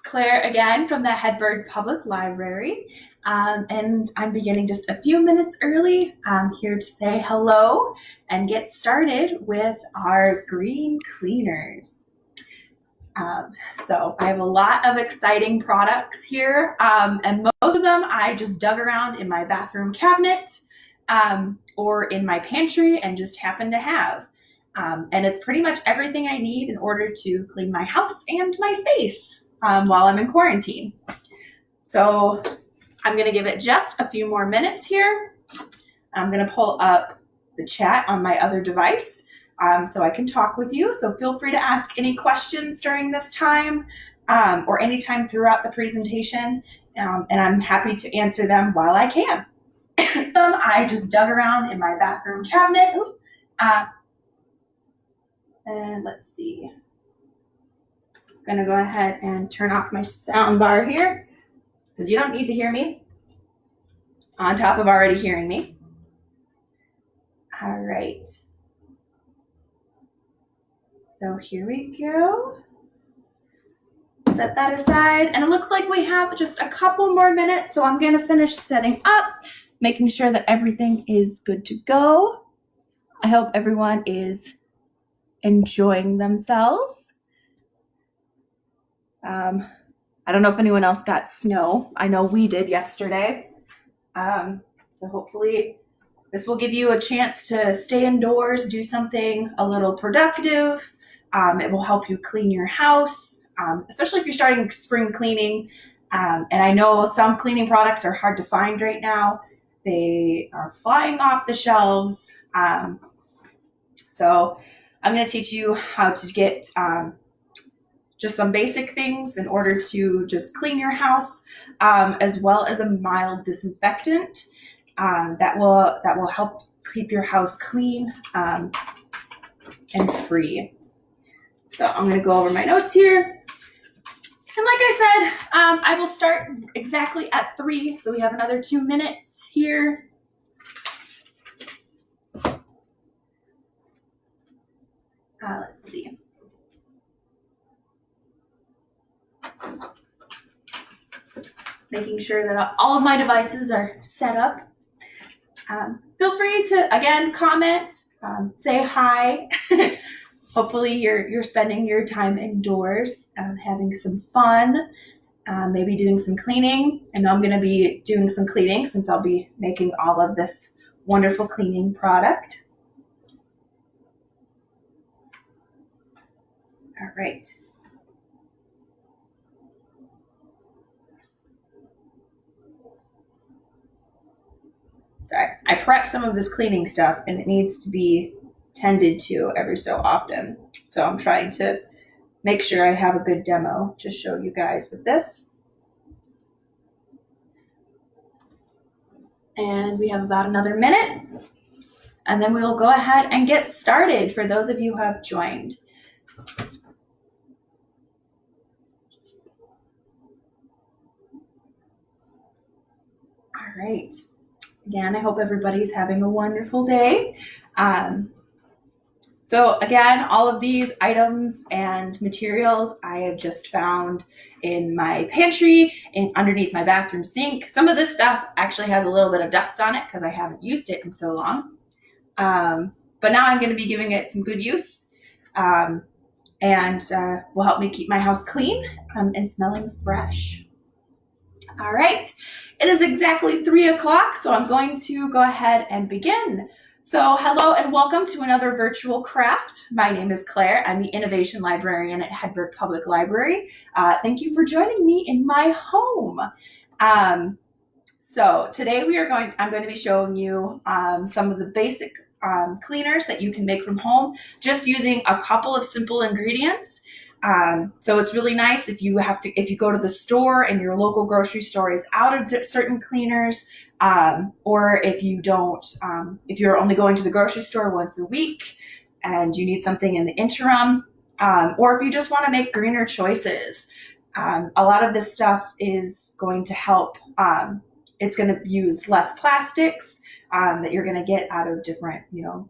Claire again from the Hedberg Public Library, and I'm beginning just a few minutes early. I'm here to say hello and get started with our green cleaners. So I have a lot of exciting products here, and most of them I just dug around in my bathroom cabinet or in my pantry and just happen to have. And it's pretty much everything I need in order to clean my house and my face while I'm in quarantine. So I'm going to give it just a few more minutes here. I'm going to pull up the chat on my other device so I can talk with you. So feel free to ask any questions during this time or anytime throughout the presentation, and I'm happy to answer them while I can. I just dug around in my bathroom cabinet. And let's see. I'm going to go ahead and turn off my sound bar here because you don't need to hear me on top of already hearing me. All right. So here we go. Set that aside. And it looks like we have just a couple more minutes. So I'm going to finish setting up, making sure that everything is good to go. I hope everyone is enjoying themselves. I don't know if anyone else got snow. I know we did yesterday. So hopefully this will give you a chance to stay indoors, do something a little productive. It will help you clean your house, especially if you're starting spring cleaning. And I know some cleaning products are hard to find right now. They are flying off the shelves. So I'm going to teach you how to get just some basic things in order to just clean your house, as well as a mild disinfectant that will help keep your house clean and free. So I'm going to go over my notes here. And like I said, I will start exactly at 3, so we have another 2 minutes here. Let's see. Making sure that all of my devices are set up. Feel free to, again, comment, say hi. Hopefully you're spending your time indoors, having some fun, maybe doing some cleaning. I know I'm going to be doing some cleaning since I'll be making all of this wonderful cleaning product. All right. Sorry, I prep some of this cleaning stuff and it needs to be tended to every so often. So I'm trying to make sure I have a good demo to show you guys with this. And we have about another minute. And then we'll go ahead and get started for those of you who have joined. All right. Again, I hope everybody's having a wonderful day. So again, all of these items and materials I have just found in my pantry and underneath my bathroom sink. Some of this stuff actually has a little bit of dust on it because I haven't used it in so long. But now I'm going to be giving it some good use and will help me keep my house clean and smelling fresh. All right, it is exactly 3 o'clock, so I'm going to go ahead and begin. So hello and welcome to another virtual craft. My name is Claire. I'm the Innovation Librarian at Hedberg Public Library. Thank you for joining me in my home. So today I'm going to be showing you some of the basic cleaners that you can make from home, just using a couple of simple ingredients. So it's really nice if you go to the store and your local grocery store is out of certain cleaners, or if you're only going to the grocery store once a week and you need something in the interim, or if you just want to make greener choices. A lot of this stuff is going to help. It's going to use less plastics that you're going to get out of different,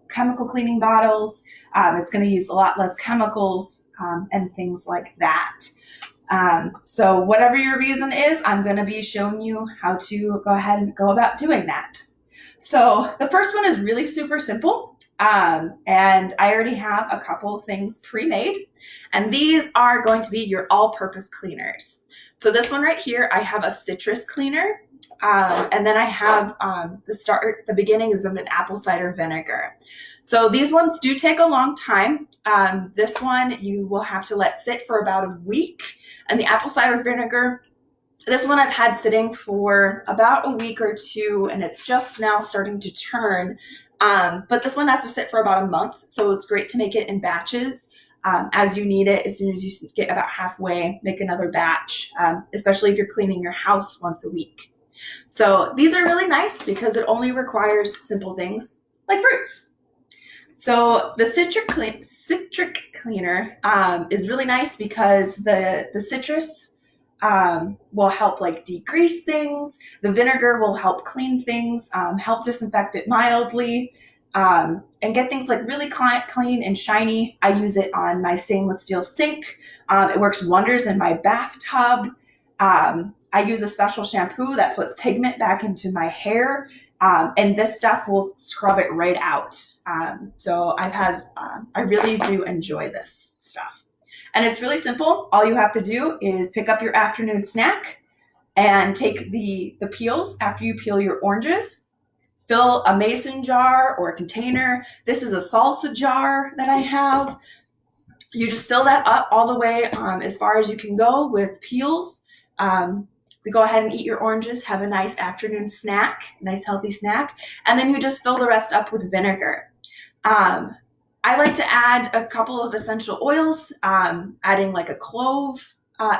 chemical cleaning bottles. It's going to use a lot less chemicals and things like that. So whatever your reason is, I'm going to be showing you how to go ahead and go about doing that. So the first one is really super simple. And I already have a couple of things pre-made, and these are going to be your all-purpose cleaners. So this one right here, I have a citrus cleaner, and then I have the beginnings of an apple cider vinegar. So these ones do take a long time. This one you will have to let sit for about a week, and the apple cider vinegar, this one I've had sitting for about a week or two, and it's just now starting to turn. But this one has to sit for about a month, so it's great to make it in batches as you need it. As soon as you get about halfway, make another batch, especially if you're cleaning your house once a week. So these are really nice because it only requires simple things like fruits. So the citric cleaner is really nice because the citrus will help like degrease things. The vinegar will help clean things, help disinfect it mildly, and get things like really clean and shiny. I use it on my stainless steel sink. It works wonders in my bathtub. I use a special shampoo that puts pigment back into my hair, and this stuff will scrub it right out. So I really do enjoy this stuff. And it's really simple. All you have to do is pick up your afternoon snack and take the peels after you peel your oranges. Fill a mason jar or a container. This is a salsa jar that I have. You just fill that up all the way as far as you can go with peels. Go ahead and eat your oranges, have a nice afternoon snack, nice healthy snack, and then you just fill the rest up with vinegar. I like to add a couple of essential oils, adding like a clove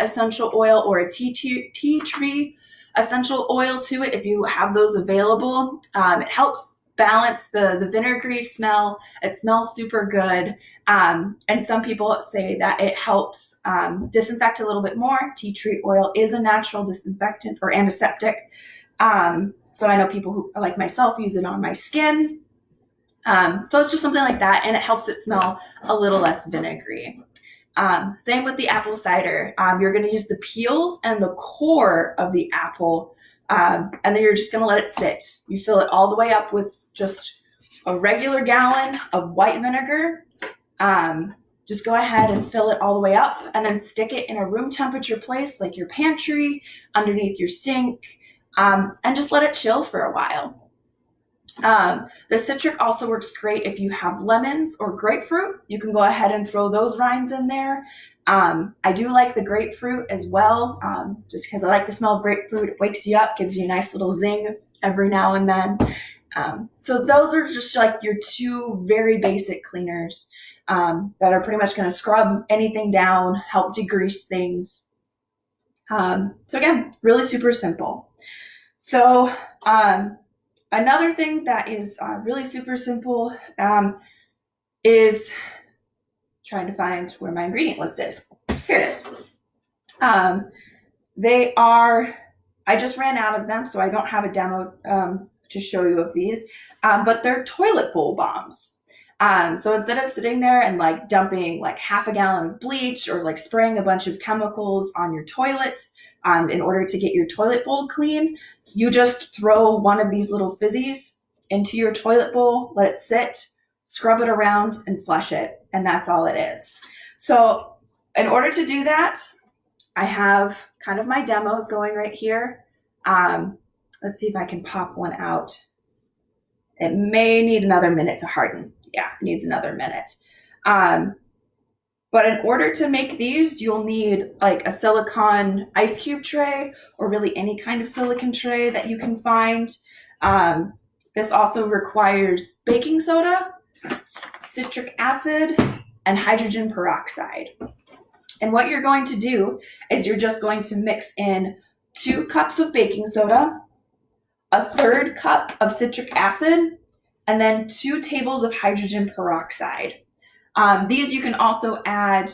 essential oil or a tea tree essential oil to it if you have those available. It helps balance the vinegary smell. It smells super good. And some people say that it helps disinfect a little bit more. Tea tree oil is a natural disinfectant or antiseptic. So I know people who, like myself, use it on my skin. So it's just something like that, and it helps it smell a little less vinegary. Same with the apple cider. You're going to use the peels and the core of the apple, and then you're just going to let it sit. You fill it all the way up with just a regular gallon of white vinegar. Just go ahead and fill it all the way up, and then stick it in a room temperature place like your pantry, underneath your sink, and just let it chill for a while. The citric also works great if you have lemons or grapefruit. You can go ahead and throw those rinds in there. I do like the grapefruit as well, just because I like the smell of grapefruit. It wakes you up, gives you a nice little zing every now and then. So those are just like your two very basic cleaners that are pretty much going to scrub anything down, help degrease things. So again, really super simple. So another thing that is really super simple is trying to find where my ingredient list is. Here it is. I just ran out of them, so I don't have a demo to show you of these, but they're toilet bowl bombs. So instead of sitting there and like dumping like half a gallon of bleach or like spraying a bunch of chemicals on your toilet in order to get your toilet bowl clean, you just throw one of these little fizzies into your toilet bowl, let it sit, scrub it around, and flush it. And that's all it is. So in order to do that, I have kind of my demos going right here. Let's see if I can pop one out. It may need another minute to harden. Yeah, it needs another minute. But in order to make these, you'll need like a silicone ice cube tray or really any kind of silicone tray that you can find. This also requires baking soda, citric acid, and hydrogen peroxide. And what you're going to do is you're just going to mix in 2 cups of baking soda, a 1/3 cup of citric acid, and then 2 tables of hydrogen peroxide. These you can also add,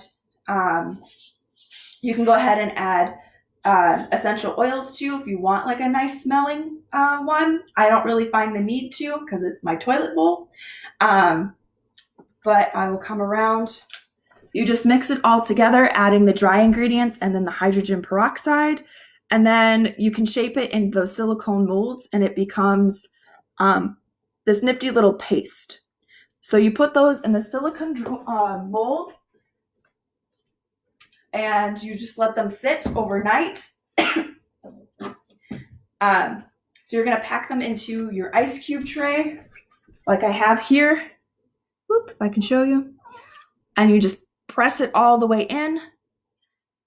you can go ahead and add essential oils too if you want like a nice smelling one. I don't really find the need to because it's my toilet bowl. But I will come around You just mix it all together, adding the dry ingredients and then the hydrogen peroxide. And then you can shape it in those silicone molds and it becomes this nifty little paste. So you put those in the silicone mold and you just let them sit overnight. So you're going to pack them into your ice cube tray like I have here. Whoop, if I can show you. And you just press it all the way in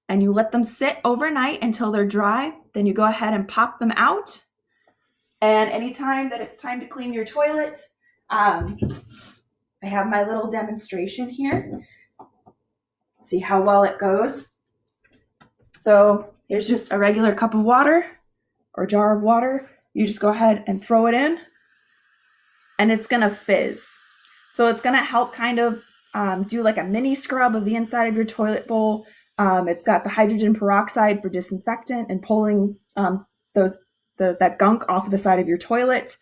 and you let them sit overnight until they're dry. Then you go ahead and pop them out. And anytime that it's time to clean your toilet, I have my little demonstration here. See how well it goes. So here's just a regular cup of water or jar of water. You just go ahead and throw it in and it's going to fizz. So it's going to help kind of do like a mini scrub of the inside of your toilet bowl. It's got the hydrogen peroxide for disinfectant and pulling that gunk off of the side of your toilet.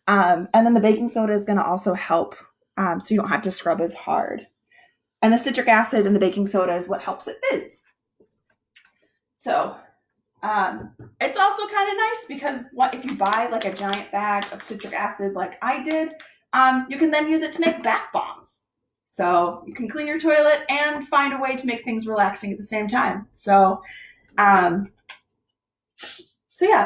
And then the baking soda is going to also help so you don't have to scrub as hard. And the citric acid in the baking soda is what helps it fizz. So it's also kind of nice because if you buy like a giant bag of citric acid like I did, you can then use it to make bath bombs. So you can clean your toilet and find a way to make things relaxing at the same time. So yeah,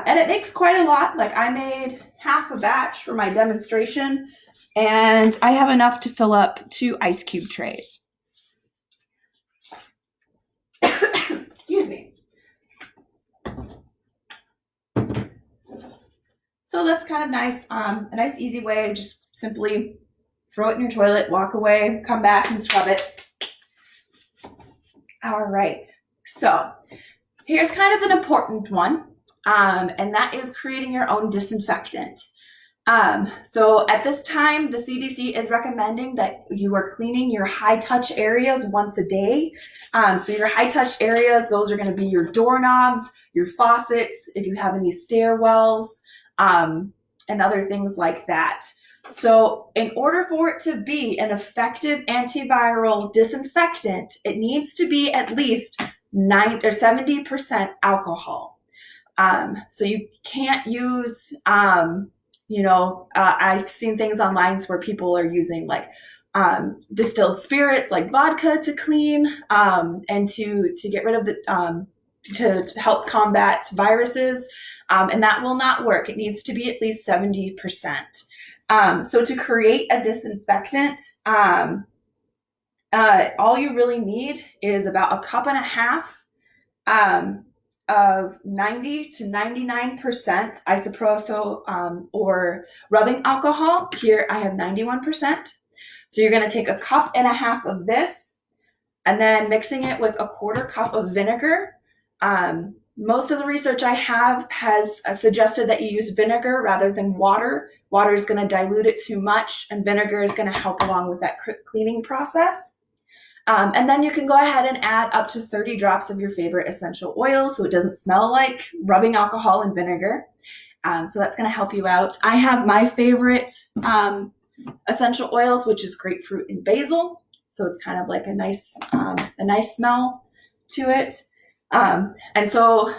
and it makes quite a lot. Like I made half a batch for my demonstration and I have enough to fill up 2 ice cube trays. Excuse me. So that's kind of nice, a nice easy way, just simply throw it in your toilet, walk away, come back and scrub it. All right, so here's kind of an important one, and that is creating your own disinfectant. So at this time, the CDC is recommending that you are cleaning your high touch areas once a day. So your high touch areas, those are going to be your doorknobs, your faucets, if you have any stairwells, and other things like that. So in order for it to be an effective antiviral disinfectant, it needs to be at least 70% alcohol. So you can't use, I've seen things online where people are using like distilled spirits like vodka to clean and to get rid of the to help combat viruses. And that will not work. It needs to be at least 70%. So to create a disinfectant, all you really need is about 1.5 cups of 90 to 99% isopropyl or rubbing alcohol. Here I have 91%. So you're going to take 1.5 cups of this and then mixing it with 1/4 cup of vinegar. Most of the research I have has suggested that you use vinegar rather than water. Water is going to dilute it too much, and vinegar is going to help along with that cleaning process. And then you can go ahead and add up to 30 drops of your favorite essential oil so it doesn't smell like rubbing alcohol and vinegar. So that's going to help you out. I have my favorite essential oils, which is grapefruit and basil. So it's kind of like a nice smell to it. And so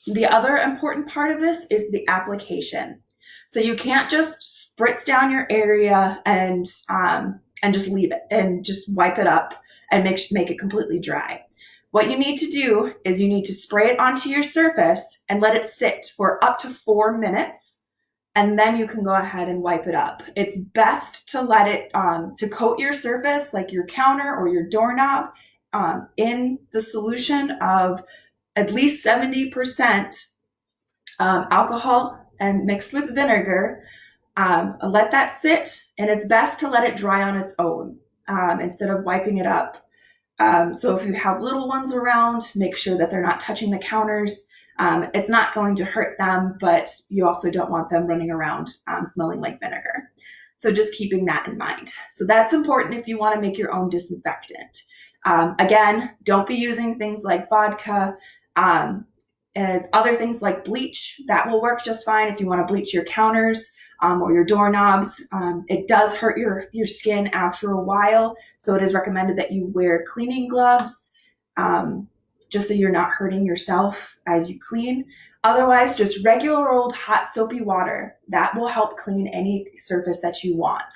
the other important part of this is the application. So you can't just spritz down your area and just leave it and just wipe it up and make it completely dry. What you need to do is you need to spray it onto your surface and let it sit for up to 4 minutes. And then you can go ahead and wipe it up. It's best to let it, to coat your surface like your counter or your doorknob in the solution of at least 70% alcohol and mixed with vinegar. Let that sit, and it's best to let it dry on its own instead of wiping it up. So if you have little ones around, make sure that they're not touching the counters. It's not going to hurt them, but you also don't want them running around smelling like vinegar. So just keeping that in mind. So that's important if you want to make your own disinfectant. Again, don't be using things like vodka and other things like bleach. That will work just fine if you want to bleach your counters. or your doorknobs. It does hurt your skin after a while, so it is recommended that you wear cleaning gloves, just so you're not hurting yourself as you clean. Otherwise, just regular old hot soapy water, that will help clean any surface that you want.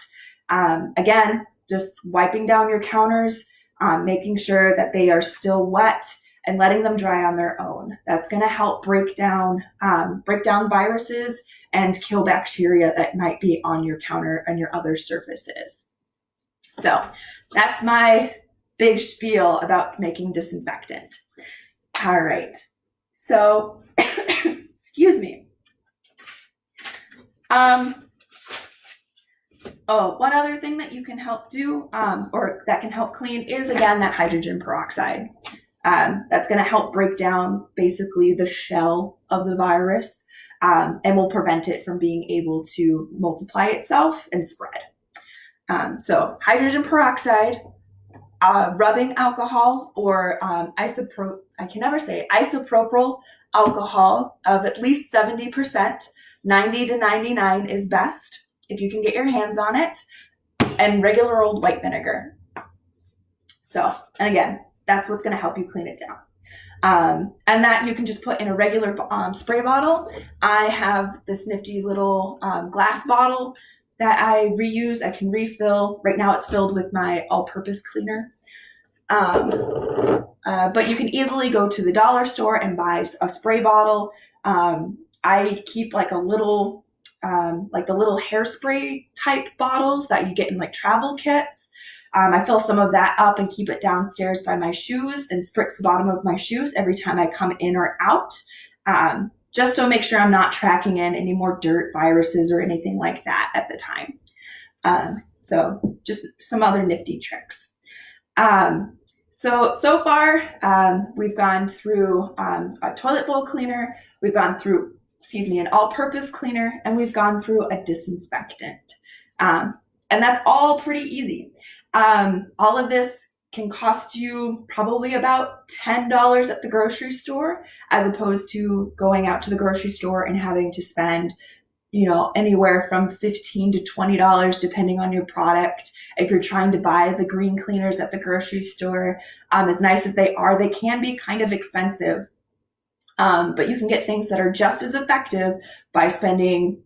Again, just wiping down your counters, making sure that they are still wet and letting them dry on their own. That's going to help break down viruses and kill bacteria that might be on your counter and your other surfaces. So that's my big spiel about making disinfectant. All right. So, excuse me. One other thing that you can help do, or that can help clean, is again that hydrogen peroxide. That's going to help break down basically the shell of the virus, and will prevent it from being able to multiply itself and spread. So hydrogen peroxide, rubbing alcohol, or isopropyl alcohol of at least 70%, 90 to 99 is best if you can get your hands on it, and regular old white vinegar. So, and again, that's what's going to help you clean it down. And that you can just put in a regular spray bottle. I have this nifty little glass bottle that I reuse. I can refill. Right now it's filled with my all-purpose cleaner. But you can easily go to the dollar store and buy a spray bottle. I keep like a little, like the little hairspray type bottles that you get in like travel kits. I fill some of that up and keep it downstairs by my shoes and spritz the bottom of my shoes every time I come in or out, just to make sure I'm not tracking in any more dirt, viruses, or anything like that at the time. So just some other nifty tricks. So far, we've gone through a toilet bowl cleaner, we've gone through, an all-purpose cleaner, and we've gone through a disinfectant. And that's all pretty easy. All of this can cost you probably about $10 at the grocery store, as opposed to going out to the grocery store and having to spend, anywhere from $15 to $20, depending on your product. If you're trying to buy the green cleaners at the grocery store, as nice as they are, they can be kind of expensive. But you can get things that are just as effective by spending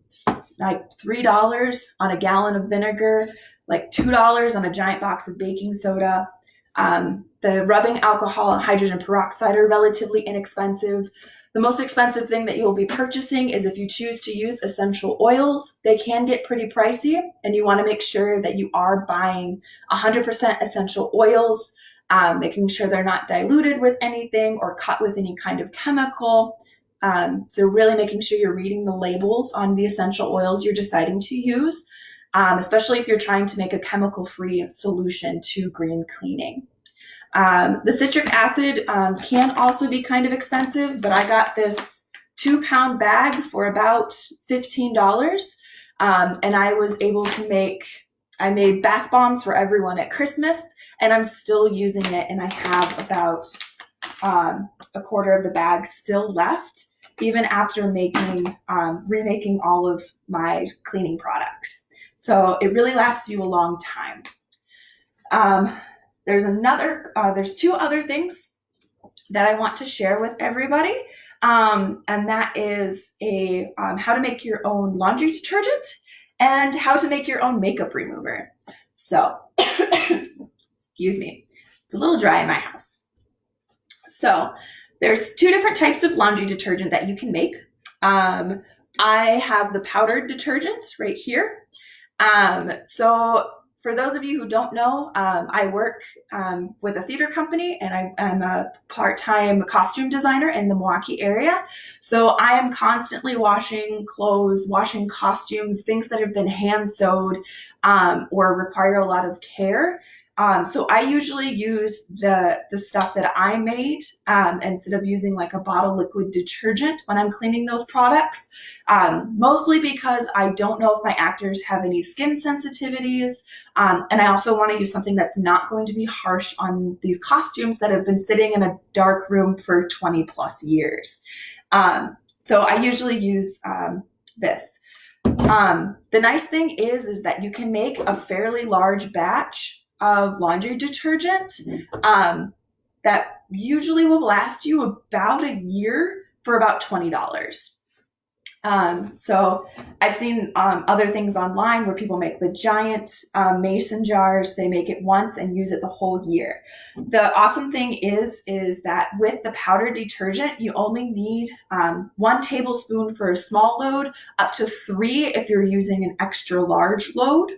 like $3 on a gallon of vinegar, like $2 on a giant box of baking soda. The rubbing alcohol and hydrogen peroxide are relatively inexpensive. The most expensive thing that you will be purchasing is if you choose to use essential oils. They can get pretty pricey, and you want to make sure that you are buying 100% essential oils, making sure they're not diluted with anything or cut with any kind of chemical. So really making sure you're reading the labels on the essential oils you're deciding to use, especially if you're trying to make a chemical-free solution to green cleaning. The citric acid can also be kind of expensive, but I got this 2-pound bag for about $15. And I was able to I made bath bombs for everyone at Christmas, and I'm still using it, and I have about a quarter of the bag still left, even after remaking all of my cleaning products. So it really lasts you a long time. There's 2 other things that I want to share with everybody, and that is how to make your own laundry detergent and how to make your own makeup remover. So, excuse me, it's a little dry in my house. So there's 2 different types of laundry detergent that you can make. I have the powdered detergent right here. So for those of you who don't know, I work with a theater company, and I'm a part-time costume designer in the Milwaukee area. So I am constantly washing clothes, washing costumes, things that have been hand sewed or require a lot of care. So I usually use the stuff that I made instead of using like a bottle liquid detergent when I'm cleaning those products, mostly because I don't know if my actors have any skin sensitivities. And I also want to use something that's not going to be harsh on these costumes that have been sitting in a dark room for 20 plus years. So I usually use this. The nice thing is that you can make a fairly large batch of laundry detergent that usually will last you about a year for about $20. So I've seen other things online where people make the giant mason jars. They make it once and use it the whole year. The awesome thing is that with the powdered detergent, you only need 1 tablespoon for a small load, up to 3 if you're using an extra large load.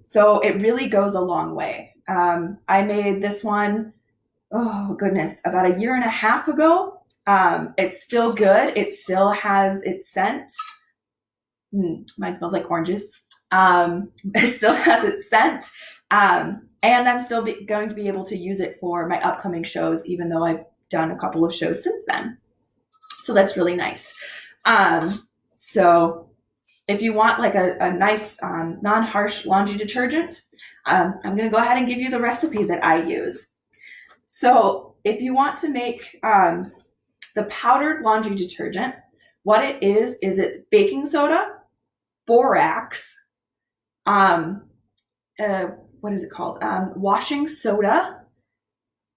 So it really goes a long way. I made this one, oh goodness, about a year and a half ago. It's still good. It still has its scent. Mine smells like oranges. It still has its scent. And I'm still going to be able to use it for my upcoming shows, even though I've done a couple of shows since then. So that's really nice. So if you want like a nice non-harsh laundry detergent, I'm going to go ahead and give you the recipe that I use. So if you want to make the powdered laundry detergent, what it is it's baking soda, borax, what is it called? Washing soda.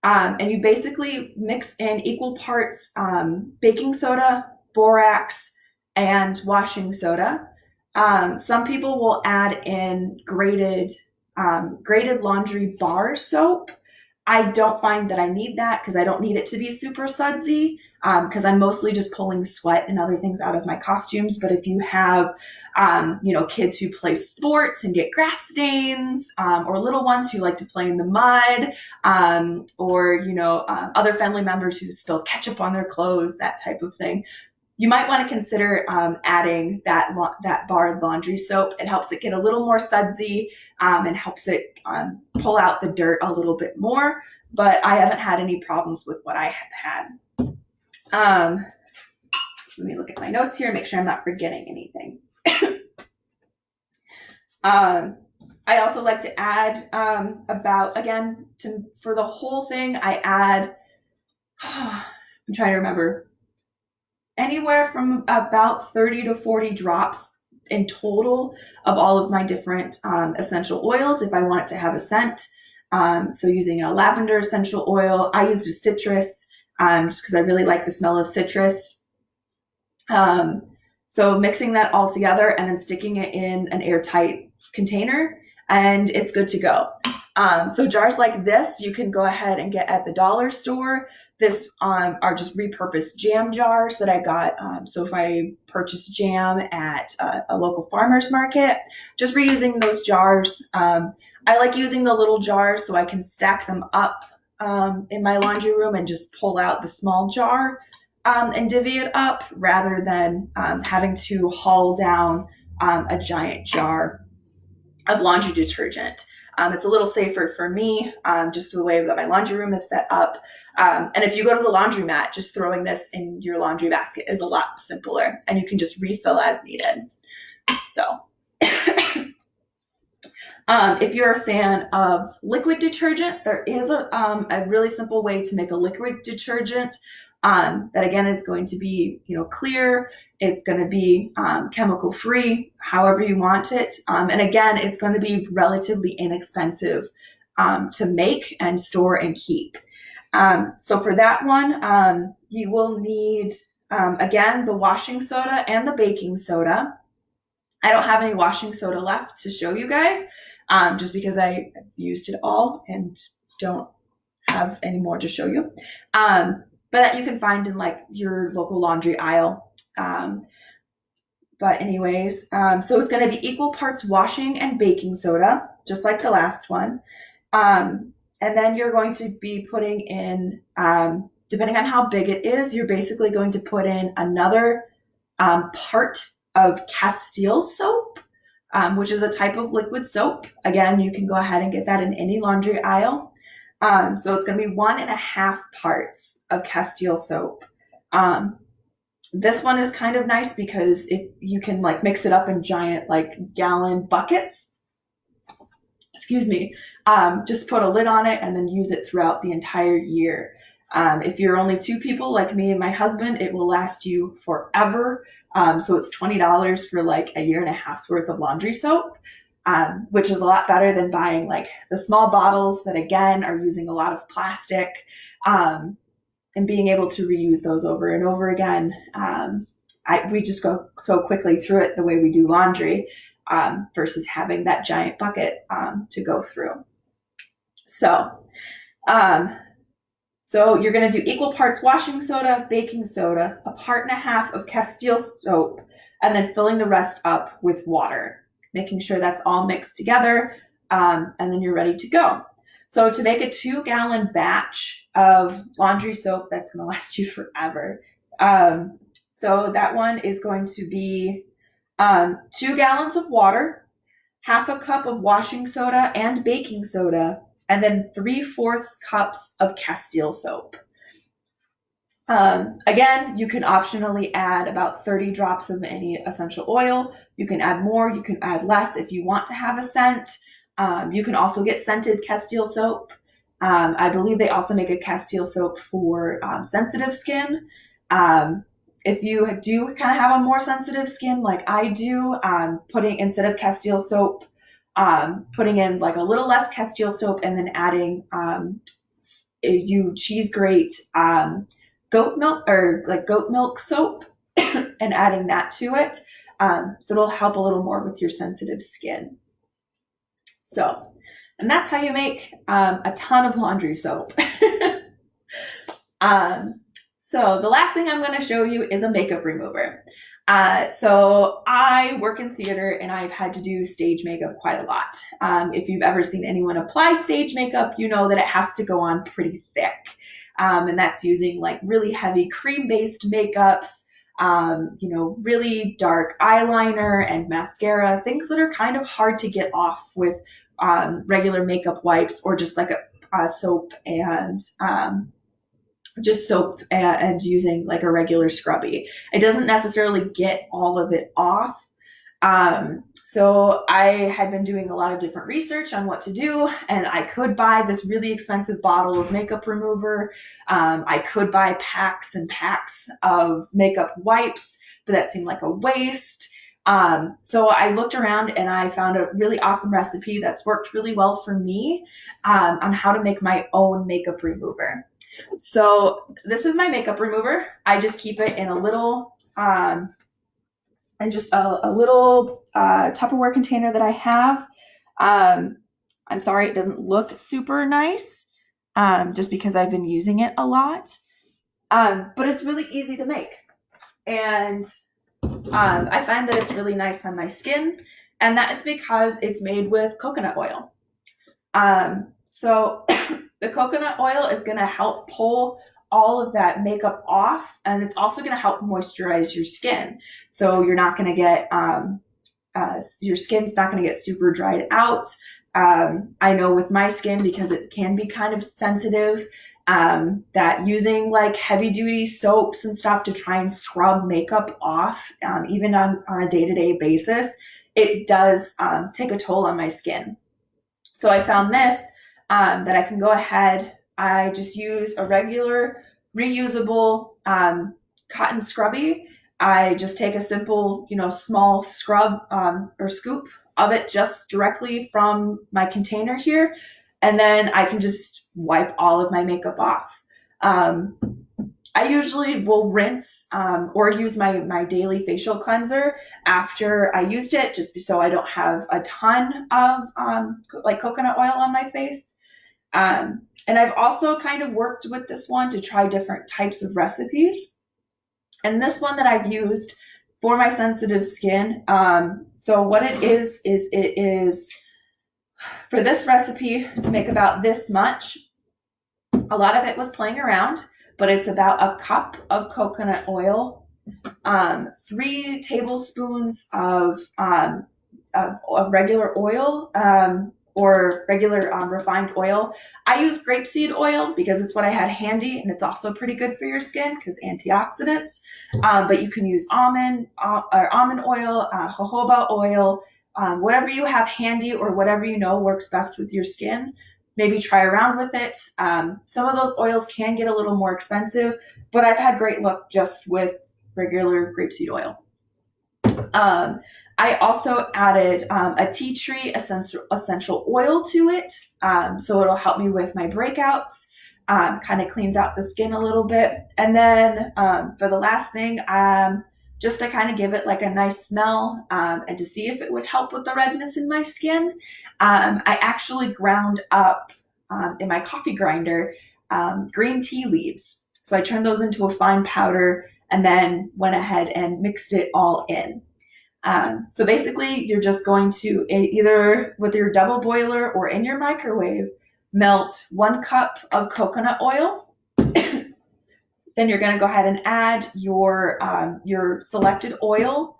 And you basically mix in equal parts baking soda, borax, and washing soda. Some people will add in grated laundry bar soap. I don't find that I need that because I don't need it to be super sudsy because I'm mostly just pulling sweat and other things out of my costumes. But if you have, kids who play sports and get grass stains, or little ones who like to play in the mud, or other family members who spill ketchup on their clothes, that type of thing, you might want to consider adding that barred laundry soap. It helps it get a little more sudsy and helps it pull out the dirt a little bit more. But I haven't had any problems with what I have had. Let me look at my notes here and make sure I'm not forgetting anything. I also like to add for the whole thing, I add, I'm trying to remember, anywhere from about 30 to 40 drops in total of all of my different essential oils if I want it to have a scent. So using a lavender essential oil, I used a citrus just because I really like the smell of citrus. So mixing that all together and then sticking it in an airtight container and it's good to go. So jars like this, you can go ahead and get at the dollar store. This are just repurposed jam jars that I got. So if I purchase jam at a local farmer's market, just reusing those jars. I like using the little jars so I can stack them up in my laundry room and just pull out the small jar and divvy it up rather than having to haul down a giant jar of laundry detergent. It's a little safer for me, just the way that my laundry room is set up. And if you go to the laundromat, just throwing this in your laundry basket is a lot simpler, and you can just refill as needed. So if you're a fan of liquid detergent, there is a really simple way to make a liquid detergent that again is going to be clear. It's going to be chemical free, however you want it, and again it's going to be relatively inexpensive to make and store and keep. So for that one, you will need again the washing soda and the baking soda. I don't have any washing soda left to show you guys, just because I used it all and don't have any more to show you. But that you can find in like your local laundry aisle. But anyways, so it's going to be equal parts washing and baking soda, just like the last one. And then you're going to be putting in, depending on how big it is, you're basically going to put in another part of Castile soap, which is a type of liquid soap. Again, you can go ahead and get that in any laundry aisle. So it's going to be 1.5 parts of Castile soap. This one is kind of nice because you can like mix it up in giant like gallon buckets. Excuse me. Just put a lid on it and then use it throughout the entire year. If you're only 2 people like me and my husband, it will last you forever. So it's $20 for like a year and a half's worth of laundry soap, which is a lot better than buying like the small bottles that again are using a lot of plastic, and being able to reuse those over and over again. We just go so quickly through it the way we do laundry, versus having that giant bucket to go through. So you're going to do equal parts washing soda, baking soda, 1.5 parts of Castile soap, and then filling the rest up with water, making sure that's all mixed together, and then you're ready to go. So to make a 2-gallon batch of laundry soap, that's going to last you forever. So that one is going to be 2 gallons of water, 1/2 cup of washing soda and baking soda, and then 3/4 cups of Castile soap. Again, you can optionally add about 30 drops of any essential oil. You can add more, you can add less if you want to have a scent. You can also get scented Castile soap. I believe they also make a Castile soap for sensitive skin. If you do kind of have a more sensitive skin like I do, putting instead of Castile soap, putting in like a little less Castile soap and then adding cheese grate goat milk soap and adding that to it. So it'll help a little more with your sensitive skin. So, and that's how you make a ton of laundry soap. So the last thing I'm going to show you is a makeup remover. So I work in theater and I've had to do stage makeup quite a lot. If you've ever seen anyone apply stage makeup, you know that it has to go on pretty thick. And that's using like really heavy cream-based makeups, really dark eyeliner and mascara, things that are kind of hard to get off with regular makeup wipes or just like a soap and and using like a regular scrubby. It doesn't necessarily get all of it off. So I had been doing a lot of different research on what to do, and I could buy this really expensive bottle of makeup remover. I could buy packs and packs of makeup wipes, but that seemed like a waste. So I looked around and I found a really awesome recipe that's worked really well for me on how to make my own makeup remover. So this is my makeup remover. I just keep it in a little Tupperware container that I have. I'm sorry it doesn't look super nice, just because I've been using it a lot. But it's really easy to make. And I find that it's really nice on my skin, and that is because it's made with coconut oil. So the coconut oil is going to help pull all of that makeup off, and it's also going to help moisturize your skin. So you're not going to get, your skin's not going to get super dried out. I know with my skin, because it can be kind of sensitive, that using like heavy duty soaps and stuff to try and scrub makeup off, even on a day-to-day basis, it does take a toll on my skin. So I found this, that I can go ahead, I just use a regular reusable cotton scrubby. I just take a simple, small scrub or scoop of it just directly from my container here, and then I can just wipe all of my makeup off. I usually will rinse or use my daily facial cleanser after I used it, just so I don't have a ton of like coconut oil on my face. And I've also kind of worked with this one to try different types of recipes. And this one that I've used for my sensitive skin, so what it is for this recipe to make about this much. A lot of it was playing around, but it's about a cup of coconut oil, 3 tablespoons of regular oil, or regular refined oil. I use grapeseed oil because it's what I had handy, and it's also pretty good for your skin because antioxidants. But you can use almond oil, jojoba oil, whatever you have handy or whatever you know works best with your skin. maybe try around with it. Some of those oils can get a little more expensive, but I've had great luck just with regular grapeseed oil. I also added a tea tree essential oil to it, so it'll help me with my breakouts, kind of cleans out the skin a little bit. And then for the last thing, just to kind of give it like a nice smell and to see if it would help with the redness in my skin, I actually ground up in my coffee grinder green tea leaves. So I turned those into a fine powder and then went ahead and mixed it all in. So basically, you're just going to either with your double boiler or in your microwave, melt 1 cup of coconut oil. Then you're going to go ahead and add your selected oil,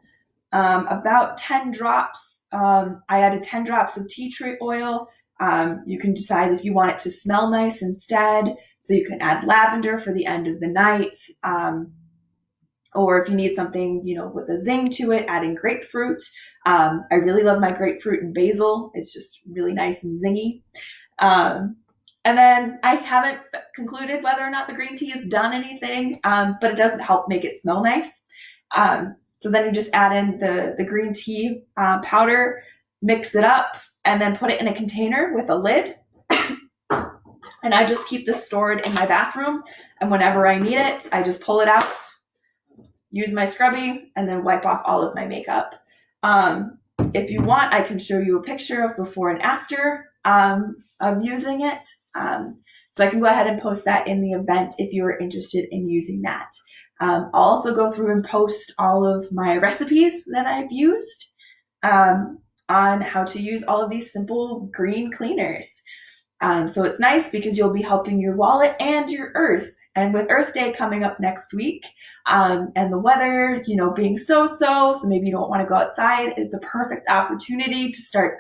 about 10 drops. I added 10 drops of tea tree oil. You can decide if you want it to smell nice instead. So you can add lavender for the end of the night. Or if you need something, with a zing to it, adding grapefruit. I really love my grapefruit and basil. It's just really nice and zingy. And then I haven't concluded whether or not the green tea has done anything, but it doesn't help make it smell nice. So then you just add in the green tea powder, mix it up, and then put it in a container with a lid. And I just keep this stored in my bathroom. And whenever I need it, I just pull it out, use my scrubby, and then wipe off all of my makeup. If you want, I can show you a picture of before and after of using it. So I can go ahead and post that in the event if you are interested in using that. I'll also go through and post all of my recipes that I've used on how to use all of these simple green cleaners. So it's nice because you'll be helping your wallet and your earth. And with Earth Day coming up next week, and the weather, being so maybe you don't want to go outside, it's a perfect opportunity to start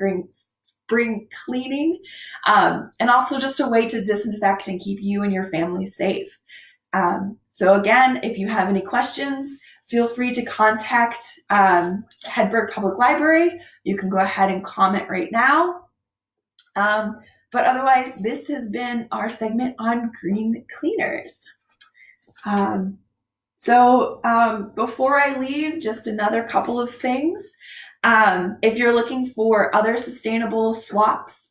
spring cleaning, and also just a way to disinfect and keep you and your family safe. So again, if you have any questions, feel free to contact Hedberg Public Library. You can go ahead and comment right now. But otherwise, this has been our segment on green cleaners. So before I leave, just another couple of things. If you're looking for other sustainable swaps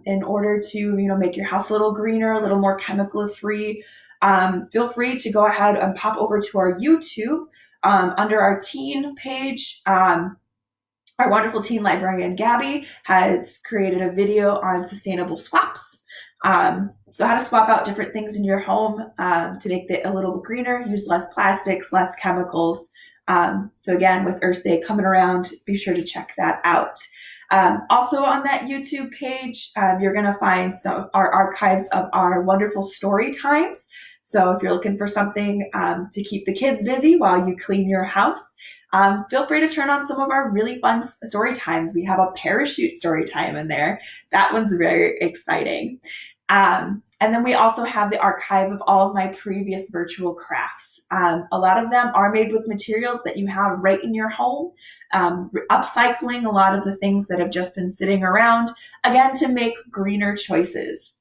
in order to, make your house a little greener, a little more chemical free, feel free to go ahead and pop over to our YouTube under our teen page. Our wonderful teen librarian, Gabby, has created a video on sustainable swaps. So how to swap out different things in your home to make it a little greener, use less plastics, less chemicals. So again, with Earth Day coming around, be sure to check that out. Also on that YouTube page, you're going to find some our archives of our wonderful story times. So if you're looking for something to keep the kids busy while you clean your house, feel free to turn on some of our really fun story times. We have a parachute story time in there. That one's very exciting. And then we also have the archive of all of my previous virtual crafts. A lot of them are made with materials that you have right in your home, upcycling a lot of the things that have just been sitting around, again, to make greener choices.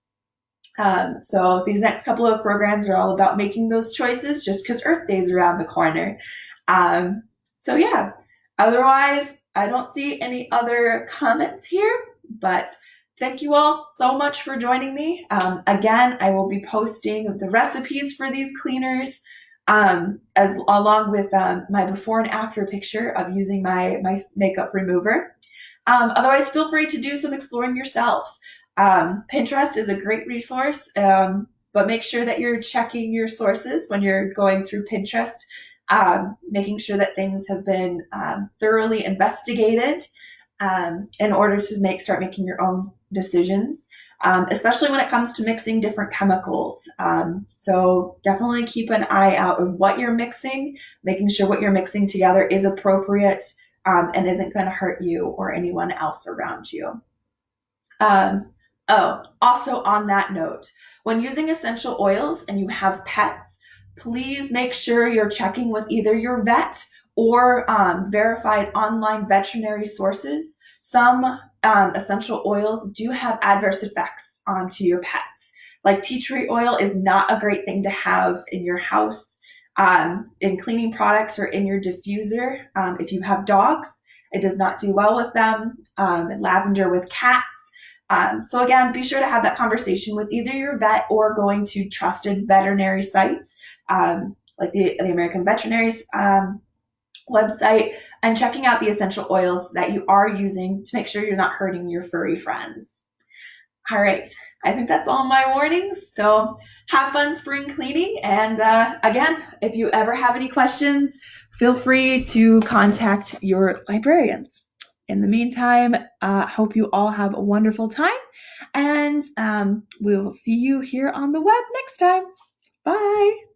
So these next couple of programs are all about making those choices just because Earth Day is around the corner. So yeah, otherwise, I don't see any other comments here, but thank you all so much for joining me. Again, I will be posting the recipes for these cleaners as along with my before and after picture of using my makeup remover. Otherwise, feel free to do some exploring yourself. Pinterest is a great resource, but make sure that you're checking your sources when you're going through Pinterest. Making sure that things have been thoroughly investigated in order to start making your own decisions, especially when it comes to mixing different chemicals. So definitely keep an eye out of what you're mixing, making sure what you're mixing together is appropriate and isn't going to hurt you or anyone else around you. Also on that note, when using essential oils and you have pets, please make sure you're checking with either your vet or verified online veterinary sources. Some essential oils do have adverse effects onto your pets. Like tea tree oil is not a great thing to have in your house, in cleaning products or in your diffuser. If you have dogs, it does not do well with them. And lavender with cats. So again, be sure to have that conversation with either your vet or going to trusted veterinary sites, like the American Veterinaries website, and checking out the essential oils that you are using to make sure you're not hurting your furry friends. All right, I think that's all my warnings. So have fun spring cleaning. And again, if you ever have any questions, feel free to contact your librarians. In the meantime, hope you all have a wonderful time, and we will see you here on the web next time. Bye.